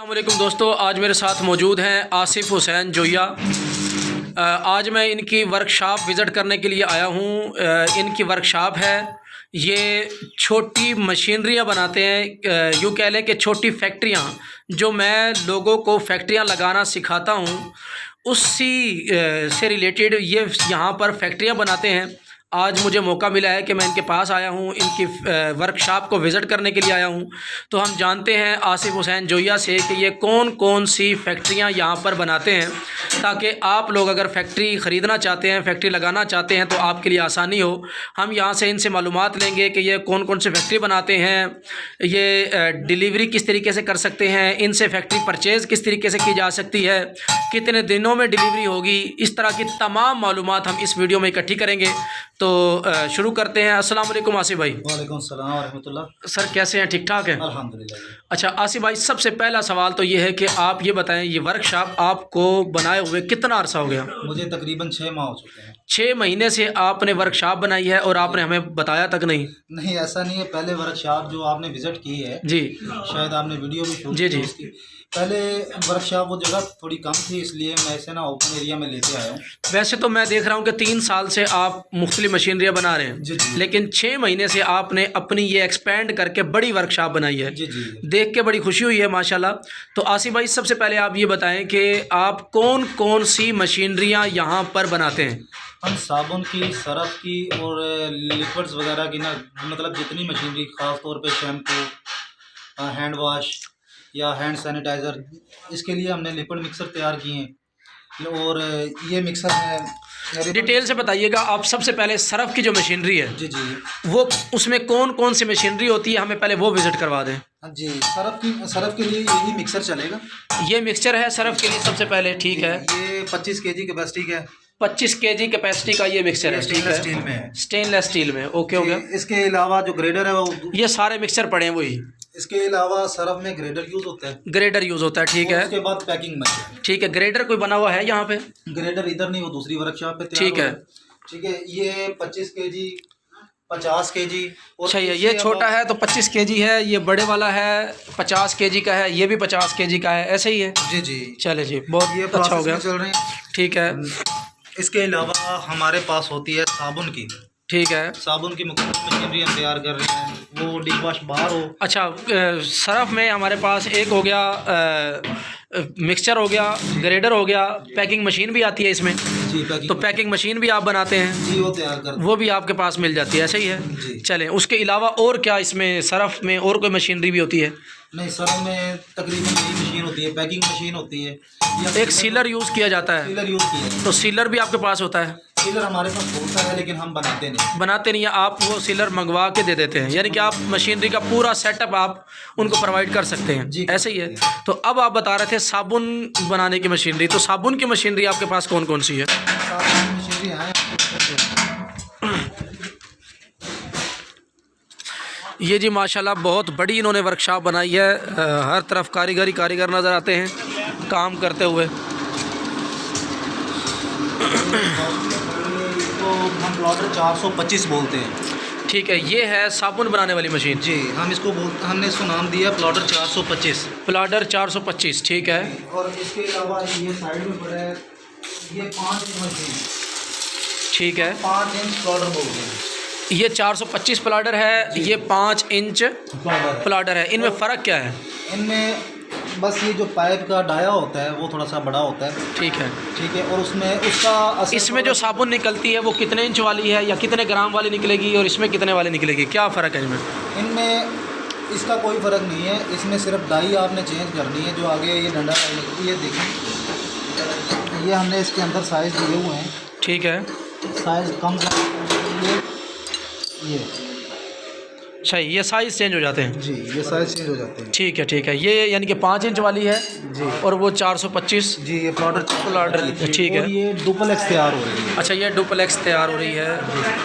अस्सलामुअलैकुम दोस्तों, आज मेरे साथ मौजूद हैं आसिफ हुसैन जोया। आज मैं इनकी वर्कशॉप विज़िट करने के लिए आया हूँ। इनकी वर्कशॉप है, ये छोटी मशीनरियाँ बनाते हैं, यूँ कह लें कि छोटी फैक्ट्रियाँ। जो मैं लोगों को फैक्ट्रियाँ लगाना सिखाता हूँ उसी से रिलेटेड ये यहाँ पर फैक्ट्रियाँ बनाते हैं। आज मुझे मौका मिला है कि मैं इनके पास आया हूँ, इनकी वर्कशॉप को विज़िट करने के लिए आया हूँ। तो हम जानते हैं आसिफ हुसैन जोया से कि ये कौन कौन सी फैक्ट्रियाँ यहाँ पर बनाते हैं, ताकि आप लोग अगर फैक्ट्री ख़रीदना चाहते हैं, फैक्ट्री लगाना चाहते हैं तो आपके लिए आसानी हो। हम यहाँ से इनसे मालूमात लेंगे कि ये कौन कौन सी फैक्ट्री बनाते हैं, ये डिलीवरी किस तरीके से कर सकते हैं, इनसे फैक्ट्री परचेज़ किस तरीके से की जा सकती है, कितने दिनों में डिलीवरी होगी। इस तरह की तमाम मालूमात हम इस वीडियो में इकट्ठी करेंगे। तो शुरू करते हैं। अस्सलाम वालेकुम आसिफ भाई। वालेकुम सलाम व रहमतुल्लाह। सर कैसे हैं, ठीक ठाक हैं? अल्हम्दुलिल्लाह। अच्छा आसिफ भाई, सबसे पहला सवाल तो ये है कि आप ये बताएं, ये वर्कशॉप आपको बनाए हुए कितना अरसा हो गया? मुझे तकरीबन 6 माह हो चुके हैं। 6 महीने से आपने वर्कशॉप बनाई है और आपने हमें बताया तक नहीं? नहीं, ऐसा नहीं है। पहले वर्कशॉप जो आपने विज़िट की है जी, शायद आपने वीडियो भी शूट जी की जी। उसकी। पहले वर्कशॉप वो जगह थोड़ी कम थी, इसलिए मैं इसे ना ओपन एरिया में लेके आया हूँ। वैसे तो मैं देख रहा हूँ कि 3 साल से आप मुख्तलिफ मशीनरियाँ बना रहे हैं, जी जी। लेकिन 6 महीने से आपने अपनी ये एक्सपेंड करके बड़ी वर्कशॉप बनाई है। जी जी। देख के बड़ी खुशी हुई है माशाल्लाह। तो आसिफ भाई, सबसे पहले आप ये बताएं कि आप कौन कौन सी मशीनरियाँ यहाँ पर बनाते हैं? हम साबुन की, सरफ की और लिक्विड्स वगैरह की ना, मतलब जितनी मशीनरी, ख़ास तौर पे शैम्पू, हैंड वाश या हैंड सैनिटाइज़र, इसके लिए हमने लिक्विड मिक्सर तैयार किए हैं। और ये मिक्सर है। डिटेल से बताइएगा आप। सबसे पहले सरफ की जो मशीनरी है, जी जी। वो उसमें कौन कौन सी मशीनरी होती है, हमें पहले वो विज़िट करवा दें। हाँ जी, सरफ के लिए यही मिक्सर चलेगा। ये मिक्सचर है सरफ के लिए सबसे पहले, ठीक है। ये 25 केजी कैपेसिटी का है। 25 केजी कैपेसिटी का ये मिक्सचर है, ठीक स्टेनलेस है। स्टील में है। स्टेनलेस स्टील में, ओके हो गया। इसके अलावा जो ग्रेडर है वो, ये सारे मिक्सचर पड़े हैं वही। इसके अलावा सरफ में ग्रेडर यूज़ होता है। ग्रेडर यूज़ होता है, ठीक और है। उसके बाद पैकिंग मशीन। ठीक है, ग्रेडर कोई बना हुआ है यहाँ पे? ग्रेडर इधर नहीं, वो दूसरी वर्कशॉप पे तैयार ठीक है। हुआ है। ठीक है। ये 25 केजी, 50 केजी। अच्छा, ये छोटा है तो 25 केजी है, ये बड़े वाला है 50 केजी का है, ये भी 50 केजी का है, ऐसे ही है? जी जी। चले जी, बहुत ये अच्छा हो गया। चल रहे हैं। ठीक है। इसके अलावा हमारे पास होती है साबुन की। ठीक है। साबुन की मुख्तलिफ मशीनरी हम तैयार कर रहे हैं, वो डी वॉश बाहर हो। अच्छा, सरफ में हमारे पास एक हो गया, मिक्सचर हो गया, ग्रेडर हो गया, पैकिंग मशीन भी आती है इसमें। जी, पैकिंग। तो पैकिंग मशीन भी आप बनाते हैं? जी, वो तैयार कर, वो भी आपके पास मिल जाती है, ऐसे ही है? जी। चलें, उसके अलावा और क्या इसमें सरफ में और कोई मशीनरी भी होती है? नहीं, सरफ में तकरीबन यही मशीन होती है, पैकिंग मशीन होती है। एक सीलर यूज़ किया जाता है, सीलर यूज़ किया है। तो सीलर भी आपके पास होता है? सीलर हमारे पास होता है, लेकिन हम बनाते नहीं। बनाते नहीं है आप, वो सीलर मंगवा के दे देते हैं, यानी कि आप मशीनरी का पूरा सेटअप आप उनको प्रोवाइड कर सकते हैं। जी, ऐसे ही है। तो अब आप बता रहे थे साबुन बनाने की मशीनरी, तो साबुन की मशीनरी आपके पास कौन कौन सी है? मशीनरी है। ये जी माशाल्लाह बहुत बड़ी इन्होंने वर्कशॉप बनाई है। हर तरफ कारीगर नज़र आते हैं काम करते हुए। तो हम प्लॉटर 425 बोलते हैं। ठीक है, ये है साबुन बनाने वाली मशीन। जी, हमने इसको नाम दिया प्लॉटर 425। प्लाडर 425, ठीक है। और इसके अलावा ये साइड में पड़ा है, ये 5 इंच मशीन। ठीक है। 5 इंच प्लॉटर बोलते हैं। ये 425 प्लाडर है, ये 5 इंच प्लाडर है। इनमें फ़र्क क्या है? इनमें बस ये जो पाइप का डाया होता है वो थोड़ा सा बड़ा होता है। ठीक है। ठीक है। और उसमें उसका असर, इसमें जो साबुन निकलती है वो कितने इंच वाली है या कितने ग्राम वाली निकलेगी, और इसमें कितने वाली निकलेगी, क्या फ़र्क है इनमें? इनमें इसका कोई फ़र्क नहीं है। इसमें सिर्फ डाई आपने चेंज करनी है। जो आगे ये डंडा लगती है, देखें, ये हमने इसके अंदर साइज़ दिए हुए हैं। ठीक है। साइज़ कम ये सही, ये साइज़ चेंज हो जाते हैं? जी, ये साइज़ चेंज हो जाते हैं। ठीक है, ठीक है। ये यानी कि 5 इंच वाली है जी। और वो 425। जी, ये प्लॉटर ठीक है। और ये डुप्लेक्स तैयार हो रही है। अच्छा, ये डुप्लेक्स तैयार हो रही है।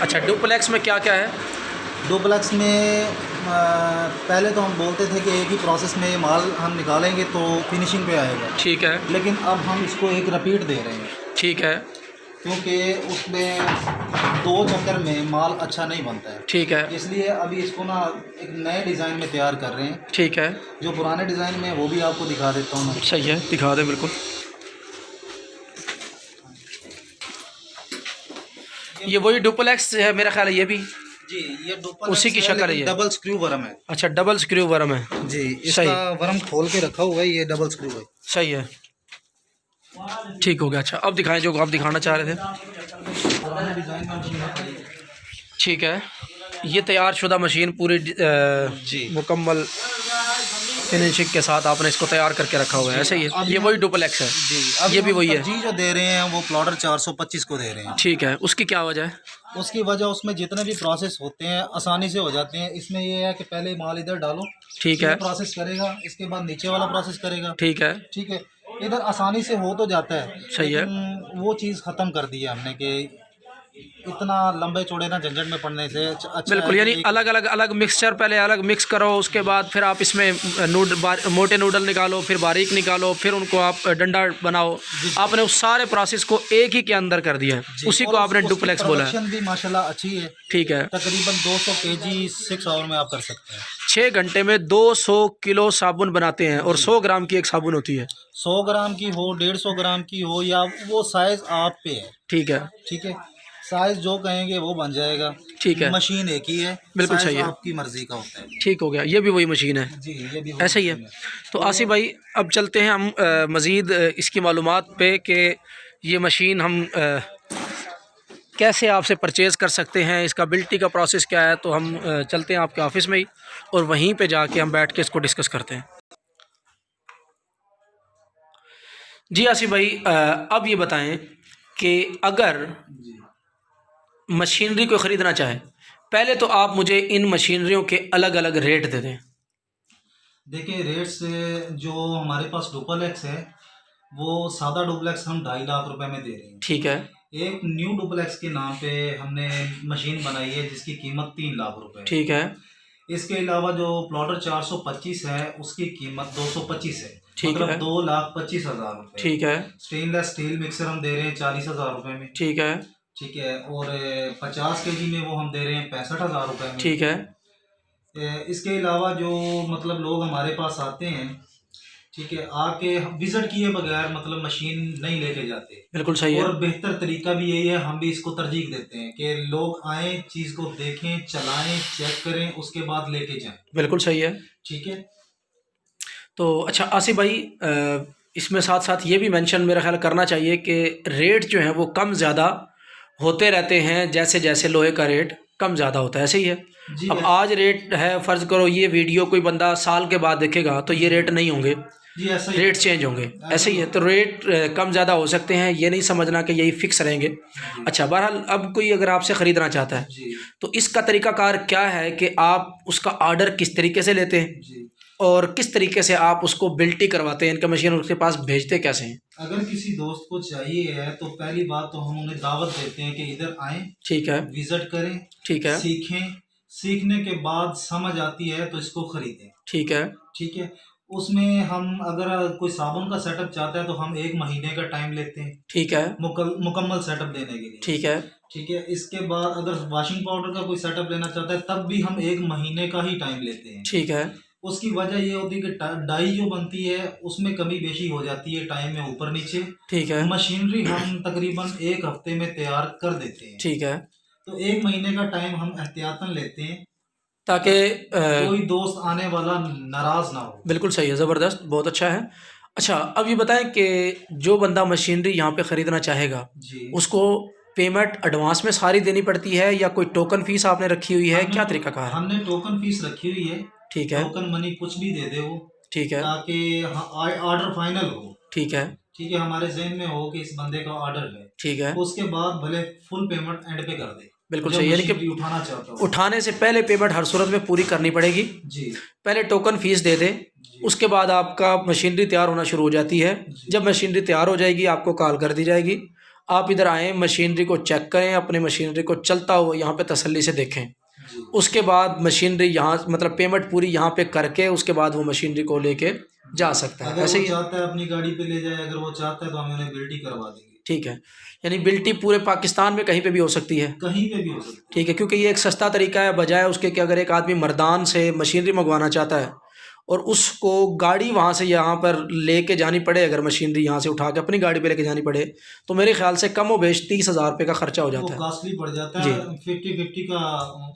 अच्छा, डुप्लेक्स में क्या क्या है? डुप्लेक्स में पहले तो हम बोलते थे कि एक ही प्रोसेस में ये माल हम निकालेंगे तो फिनिशिंग पे आएगा। ठीक है। लेकिन अब हम इसको एक रिपीट दे रहे हैं। ठीक है। क्योंकि उसमें 2 चक्कर में माल अच्छा नहीं बनता है। ठीक है, इसलिए अभी इसको ना एक नए डिज़ाइन में तैयार कर रहे हैं। ठीक है, जो पुराने डिज़ाइन में है वो भी आपको दिखा देता हूँ मैं। सही है, दिखा दें बिल्कुल। ये वही डुप्लेक्स है मेरा ख्याल है, ये भी जी, ये डुप्लेक्स उसी की शक्ल है ये। डबल स्क्रू वर्म है। अच्छा, डबल स्क्रू वर्म है। जी, सही, इसका वर्म खोल के रखा हुआ है, ये डबल स्क्रू है। सही है, ठीक हो गया। अच्छा, अब दिखाएं जो आप दिखाना चाह रहे थे। पुराने डिज़ाइन में ठीक है, ये तैयार शुदा मशीन पूरी जी मुकम्मल फिनिशिंग के साथ आपने इसको तैयार करके रखा हुआ है, ऐसे ही है। ये वही डुप्लेक्स है जी, अब ये भी वही है। जी, जो दे रहे हैं वो प्लॉटर 425 को दे रहे हैं। ठीक है, उसकी क्या वजह है? उसकी वजह उसमें जितने भी प्रोसेस होते हैं आसानी से हो जाते हैं। इसमें ये है कि पहले माल इधर डालो, ठीक है, प्रोसेस करेगा, इसके बाद नीचे वाला प्रोसेस करेगा। ठीक है, ठीक है, इधर आसानी से हो तो जाता है। सही है। लेकिन वो चीज़ ख़त्म कर दी है हमने कि इतना लंबे चौड़े ना झंझट में पड़ने से अच्छा बिल्कुल, है यानी कि अलग मिक्सचर पहले अलग मिक्स करो, उसके बाद फिर आप इसमें मोटे नूडल निकालो, फिर बारीक निकालो, फिर उनको आप डंडा बनाओ। आपने उस सारे प्रोसेस को एक ही के अंदर कर दिया है, उसी को आपने डुप्लेक्स बोला है। प्रोडक्शन भी माशाल्लाह अच्छी है। ठीक है, तकरीबन 200 केजी 6 आवर में आप कर सकते हैं। 6 घंटे में 200 किलो साबुन बनाते हैं और 100 ग्राम की एक साबुन होती है। 100 ग्राम की हो, 150 ग्राम की हो, या वो साइज़ आप पे है। ठीक है, ठीक है, साइज़ जो कहेंगे वो बन जाएगा। ठीक है, मशीन एक ही है, बिल्कुल साइज़ सही है, आपकी मर्ज़ी का होता है। ठीक हो गया। ये भी वही मशीन है, जी, ये भी ऐसे ही है। तो आसिफ भाई, अब चलते हैं हम मज़ीद इसकी मालूमात पे कि ये मशीन हम कैसे आपसे परचेज़ कर सकते हैं, इसका बिल्टी का प्रोसेस क्या है। तो हम चलते हैं आपके ऑफ़िस में ही और वहीं पे जाके हम बैठ के इसको डिस्कस करते हैं। जी आसिफ भाई, अब ये बताएं कि अगर मशीनरी को ख़रीदना चाहे, पहले तो आप मुझे इन मशीनरियों के अलग अलग रेट दे दें। देखिए, रेट्स जो हमारे पास डुप्लेक्स है वो सादा डुप्लेक्स हम 2.5 लाख रुपए में दे रहे हैं। ठीक है, एक न्यू डुप्लेक्स के नाम पे हमने मशीन बनाई है जिसकी कीमत 3 लाख रुपए है। ठीक है, इसके अलावा जो प्लॉटर 425 है उसकी कीमत 225 है, ठीक मतलब है, 2,25,000 रुपए। ठीक है, स्टेनलेस स्टील मिक्सर हम दे रहे हैं 40,000 रुपए में। ठीक है, ठीक है, और 50 केजी में वो हम दे रहे हैं 65,000 रुपए में। ठीक है, इसके अलावा जो मतलब लोग हमारे पास आते हैं, ठीक है, आके विजिट किए बगैर मतलब मशीन नहीं लेके जाते। बिल्कुल सही है, और बेहतर तरीका भी यही है, हम भी इसको तरजीह देते हैं कि लोग आए, चीज़ को देखें, चलाएं, चेक करें, उसके बाद लेके जाएं। बिल्कुल सही है। ठीक है। तो अच्छा आसिफ भाई, इसमें साथ साथ ये भी मेंशन मेरा ख्याल करना चाहिए कि रेट जो है वो कम ज़्यादा होते रहते हैं, जैसे जैसे लोहे का रेट कम ज़्यादा होता है, ऐसे ही है। जी, अब आज रेट है, फ़र्ज़ करो ये वीडियो कोई बंदा साल के बाद देखेगा तो ये रेट नहीं होंगे, जी, ऐसा ही रेट चेंज होंगे, ऐसे ही है। तो रेट कम ज़्यादा हो सकते हैं, ये नहीं समझना कि यही फ़िक्स रहेंगे। अच्छा, बहरहाल अब कोई अगर आपसे ख़रीदना चाहता है जी, तो इसका तरीक़ाकार क्या है कि आप उसका आर्डर किस तरीके से लेते हैं जी। और किस तरीके से आप उसको बिल्टी करवाते हैं, इनका मशीन उसके पास भेजते कैसे हैं? अगर किसी दोस्त को चाहिए है तो पहली बात तो हम उन्हें दावत देते हैं कि इधर आएं, ठीक है, विजिट करें, ठीक है, सीखें, सीखने के बाद समझ आती है तो इसको खरीदें। ठीक है, ठीक है, उसमें हम अगर कोई साबुन का सेटअप चाहता है तो हम 1 महीने का टाइम लेते हैं ठीक है, मुकम्मल सेटअप देने के लिए। ठीक है, ठीक है, इसके बाद अगर वॉशिंग पाउडर का कोई सेटअप लेना चाहता है तब भी हम 1 महीने का ही टाइम लेते हैं। ठीक है, उसकी वजह ये होती है कि डाई जो बनती है उसमें कमी बेशी हो जाती है टाइम में ऊपर नीचे। ठीक है, मशीनरी हम तकरीबन 1 हफ्ते में तैयार कर देते हैं। ठीक है, तो 1 महीने का टाइम हम एहतियातन लेते हैं ताकि कोई दोस्त आने वाला नाराज ना हो। बिल्कुल सही है, ज़बरदस्त, बहुत अच्छा है। अच्छा, अब ये बताएं कि जो बंदा मशीनरी यहाँ पे ख़रीदना चाहेगा जी, उसको पेमेंट एडवांस में सारी देनी पड़ती है या कोई टोकन फ़ीस आपने रखी हुई है, क्या तरीका कार है? हमने टोकन फीस रखी हुई है। ठीक है, टोकन मनी कुछ भी दे दे वो, ठीक है, ताकि ऑर्डर फाइनल हो। ठीक है, ठीक है, हमारे जहन में हो कि इस बंदे का ऑर्डर है, ठीक है, उसके बाद भले फुल पेमेंट एंड पे कर दे। बिल्कुल जो सही, यानी कि मशीनरी उठाना चाहता हो। उठाने से पहले पेमेंट हर सूरत में पूरी करनी पड़ेगी। जी, पहले टोकन फ़ीस दे दें, जी, उसके बाद आपका मशीनरी तैयार होना शुरू हो जाती है। जी। जब मशीनरी तैयार हो जाएगी आपको कॉल कर दी जाएगी, आप इधर आएँ, मशीनरी को चेक करें, अपनी मशीनरी को चलता हुआ यहाँ पे तसल्ली से देखें। जी, उसके बाद मशीनरी यहाँ मतलब पेमेंट पूरी यहाँ पे करके उसके बाद वो मशीनरी को लेके जा सकता है, अगर ऐसे वो ही है। चाहता है अपनी गाड़ी पे ले जाए, अगर वो चाहता है तो हम उन्हें बिल्टी करवा देंगे। ठीक है, यानी बिल्टी पूरे पाकिस्तान में कहीं पे भी हो सकती है। कहीं पे भी हो सकती है। ठीक है, क्योंकि ये एक सस्ता तरीका है, बजाय उसके कि अगर एक आदमी मर्दान से मशीनरी मंगवाना चाहता है और उसको गाड़ी वहाँ से यहाँ पर लेके जानी पड़े, अगर मशीनरी यहाँ से उठा के अपनी गाड़ी पे लेके जानी पड़े, तो मेरे ख्याल से कम व बेश 30,000 रुपये का खर्चा हो वो जाता है। कॉस्टली पड़ जाता जी। है, 50-50 का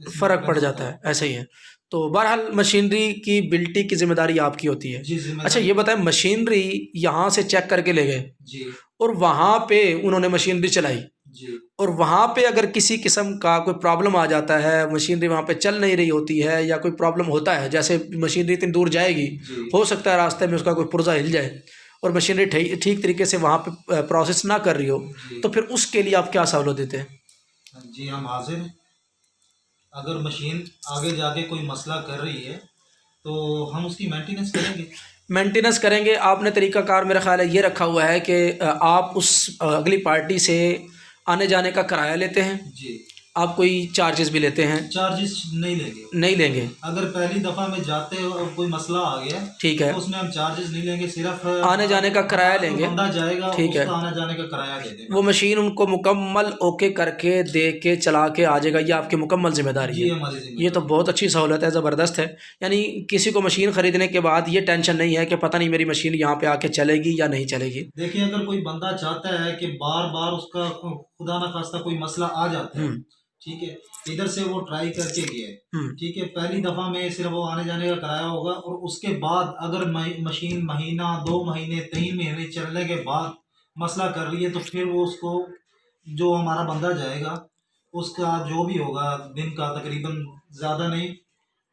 इसमें फ़र्क पड़ difference जाता है, ऐसा ही है। तो बहरहाल मशीनरी की बिल्टी की ज़िम्मेदारी आपकी होती है। जी अच्छा, जिम्मेदारी। ये बताएं, मशीनरी यहाँ से चेक करके ले गए जी और वहाँ पे उन्होंने मशीनरी चलाई, जी और वहाँ पे अगर किसी किस्म का कोई प्रॉब्लम आ जाता है, मशीनरी वहाँ पे चल नहीं रही होती है या कोई प्रॉब्लम होता है, जैसे मशीनरी इतनी दूर जाएगी, जी हो सकता है रास्ते में उसका कोई पुर्जा हिल जाए और मशीनरी ठीक तरीके से वहाँ पे प्रोसेस ना कर रही हो, जी तो फिर उसके लिए आप क्या सहूलत देते हैं? जी हम हाजिर हैं। अगर मशीन आगे जाके कोई मसला कर रही है तो हम उसकी मेंटेनेंस करेंगे। मेंटेनेंस करेंगे। आपने तरीक़ाकार मेरा ख़्याल है ये रखा हुआ है कि आप उस अगली पार्टी से आने जाने का किराया लेते हैं, जी आप कोई चार्जेस भी लेते हैं? चार्जेस नहीं लेंगे। नहीं लेंगे। अगर पहली दफ़ा में जाते हो और कोई मसला आ गया ठीक है, तो उसमें हम चार्जेस नहीं लेंगे, सिर्फ आने जाने का किराया जो लेंगे। बंदा जाएगा ठीक है, उसका आने जाने का किराया दे देंगे। वो मशीन उनको मुकम्मल ओके करके दे के चला के आ जाएगा, ये आपकी मुकम्मल ज़िम्मेदारी जी है। हमारी ये जिम्मेदारी। तो बहुत अच्छी सहूलत है, ज़बरदस्त है। यानी किसी को मशीन ख़रीदने के बाद ये टेंशन नहीं है कि पता नहीं मेरी मशीन यहाँ पे आके चलेगी या नहीं चलेगी। देखिए अगर कोई बंदा चाहता है कि बार बार उसका खुदा ना खास्ता कोई मसला आ जाता है, ठीक है, इधर से वो ट्राई करके गया है, ठीक है, पहली दफ़ा में सिर्फ वो आने जाने का किराया होगा, और उसके बाद अगर मशीन महीना 2 महीने 3 महीने चलने के बाद मसला कर रही है तो फिर वो उसको जो हमारा बंदा जाएगा उसका जो भी होगा दिन का तकरीबन ज़्यादा नहीं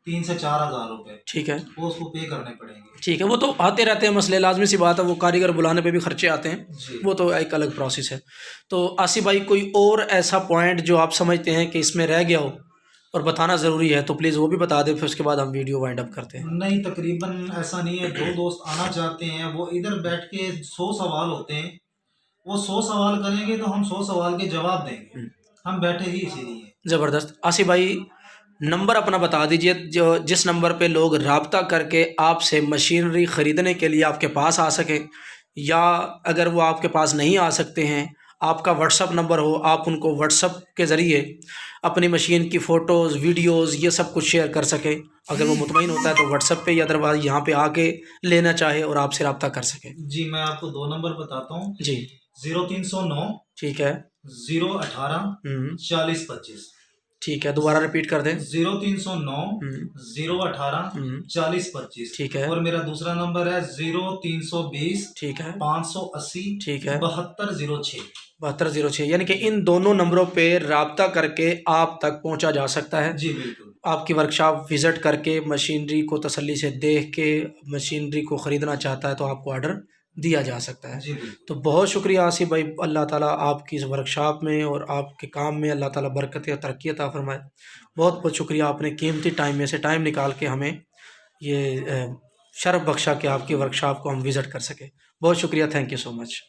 3 से 4 हज़ार रुपये ठीक है, वो उसको पे करने पड़ेंगे। ठीक है, वो तो आते रहते हैं मसले, लाजमी सी बात है, वो कारीगर बुलाने पे भी खर्चे आते हैं, जी वो तो एक अलग प्रोसेस है। तो आसिफ भाई, कोई और ऐसा पॉइंट जो आप समझते हैं कि इसमें रह गया हो और बताना ज़रूरी है तो प्लीज़ वो भी बता दें, फिर उसके बाद हम वीडियो वाइंड अप करते हैं। नहीं, तकरीबन ऐसा नहीं है। 2 दोस्त आना चाहते हैं, वो इधर बैठ के 100 सवाल होते हैं, वो 100 सवाल करेंगे तो हम 100 सवाल के जवाब देंगे, हम बैठे ही इसीलिए। ज़बरदस्त। आसिफ भाई, नंबर अपना बता दीजिए, जो जिस नंबर पे लोग राब्ता करके आपसे मशीनरी ख़रीदने के लिए आपके पास आ सकें, या अगर वो आपके पास नहीं आ सकते हैं, आपका व्हाट्सअप नंबर हो, आप उनको व्हाट्सअप के ज़रिए अपनी मशीन की फ़ोटोज़, वीडियोज़, ये सब कुछ शेयर कर सकें। अगर वो मुतमईन होता है तो व्हाट्सअप पे, या अदरवाइज़ यहाँ पे आके लेना चाहे और आपसे रब्ता कर सके। जी मैं आपको 2 नंबर बताता हूँ। जी 0309 ठीक है। 018 40 25। ठीक है, दोबारा रिपीट कर दें। 0309 018 40 25। ठीक है। और मेरा दूसरा नंबर है 0320 ठीक है। 580 ठीक है। 7206। 7206, यानी कि इन दोनों नंबरों पे राब्ता करके आप तक पहुंचा जा सकता है। जी बिल्कुल। आपकी वर्कशॉप विज़िट करके मशीनरी को तसल्ली से देख के मशीनरी को ख़रीदना चाहता है तो आपको ऑर्डर दिया जा सकता है। जी बिल्कुल। तो बहुत शुक्रिया आसिफ भाई, अल्लाह ताला आपकी इस वर्कशॉप में और आपके काम में अल्लाह ताला बरकत और तरक्की अता फरमाए। बहुत बहुत शुक्रिया, आपने कीमती टाइम में से टाइम निकाल के हमें ये शर्फ बख्शा कि आपकी वर्कशॉप को हम विज़िट कर सके। बहुत शुक्रिया, थैंक यू सो मच।